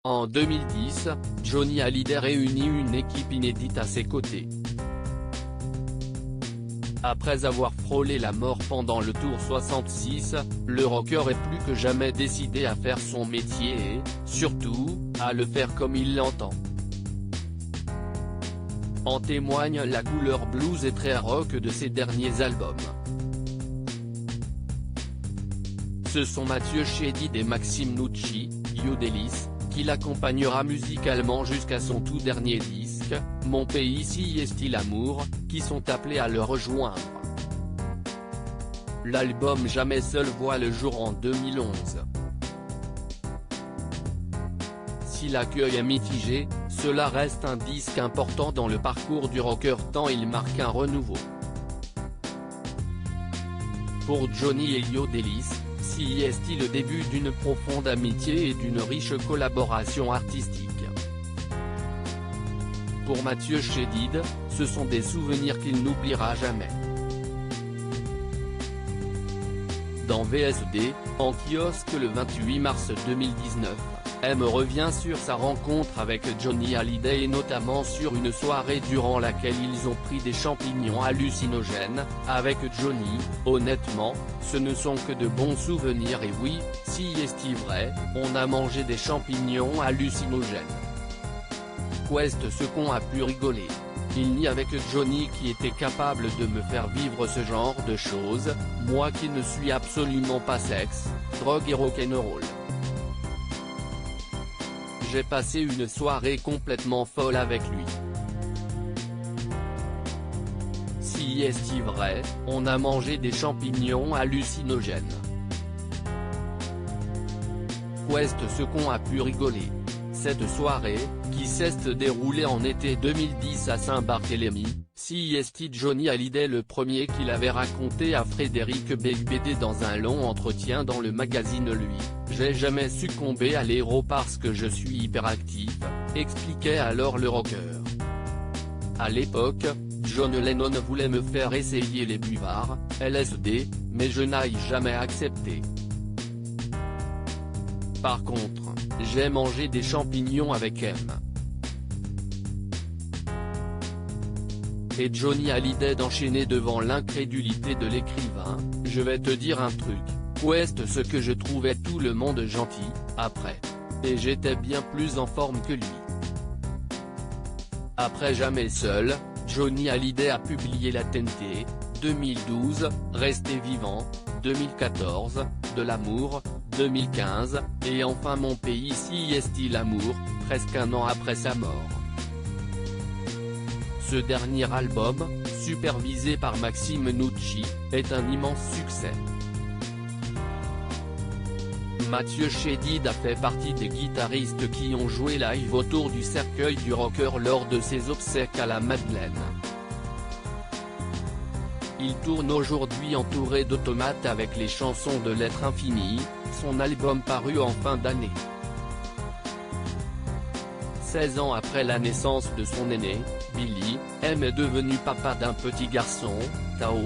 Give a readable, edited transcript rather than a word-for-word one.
En 2010, Johnny Hallyday réunit une équipe inédite à ses côtés. Après avoir frôlé la mort pendant le Tour 66, le rocker est plus que jamais décidé à faire son métier et, surtout, à le faire comme il l'entend. En témoigne la couleur blues et très rock de ses derniers albums. Ce sont Mathieu Chédid et Maxime Nucci, Yodelis, qui l'accompagnera musicalement jusqu'à son tout dernier disque, Mon pays si est-il amour, qui sont appelés à le rejoindre. L'album Jamais seul voit le jour en 2011. Si l'accueil est mitigé, cela reste un disque important dans le parcours du rocker tant il marque un renouveau. Pour Johnny et Yodelis, si est-il le début d'une profonde amitié et d'une riche collaboration artistique. Pour Mathieu Chédid, ce sont des souvenirs qu'il n'oubliera jamais. Dans VSD, en kiosque le 28 mars 2019, M revient sur sa rencontre avec Johnny Hallyday et notamment sur une soirée durant laquelle ils ont pris des champignons hallucinogènes. Avec Johnny, honnêtement, ce ne sont que de bons souvenirs et oui, si est-il vrai, on a mangé des champignons hallucinogènes. Qu'est-ce ce qu'on a pu rigoler. Il n'y avait que Johnny qui était capable de me faire vivre ce genre de choses, moi qui ne suis absolument pas sexe, drogue et rock'n'roll. J'ai passé une soirée complètement folle avec lui. Si est-il vrai, on a mangé des champignons hallucinogènes. Qu'est-ce ce qu'on a pu rigoler. Cette soirée, qui s'est déroulée en été 2010 à Saint-Barthélemy, si est Johnny Hallyday le premier qui l'avait raconté à Frédéric Beigbeder dans un long entretien dans le magazine Lui, j'ai jamais succombé à l'héros parce que je suis hyperactif, expliquait alors le rocker. À l'époque, John Lennon voulait me faire essayer les buvards, LSD, mais je n'ai jamais accepté. Par contre, j'ai mangé des champignons avec M. Et Johnny Hallyday d'enchaîner devant l'incrédulité de l'écrivain, je vais te dire un truc, qu'est ce que je trouvais tout le monde gentil, après. Et j'étais bien plus en forme que lui. Après Jamais seul, Johnny Hallyday a publié La Tenté, 2012, Rester vivant, 2014, De l'amour, 2015, et enfin Mon pays si est-il amour, presque un an après sa mort. Ce dernier album, supervisé par Maxime Nucci, est un immense succès. Mathieu Chédid a fait partie des guitaristes qui ont joué live autour du cercueil du rocker lors de ses obsèques à la Madeleine. Il tourne aujourd'hui entouré d'Automates avec les chansons de L'être infini, son album paru en fin d'année. 16 ans après la naissance de son aîné, Billy, M est devenu papa d'un petit garçon, Tao.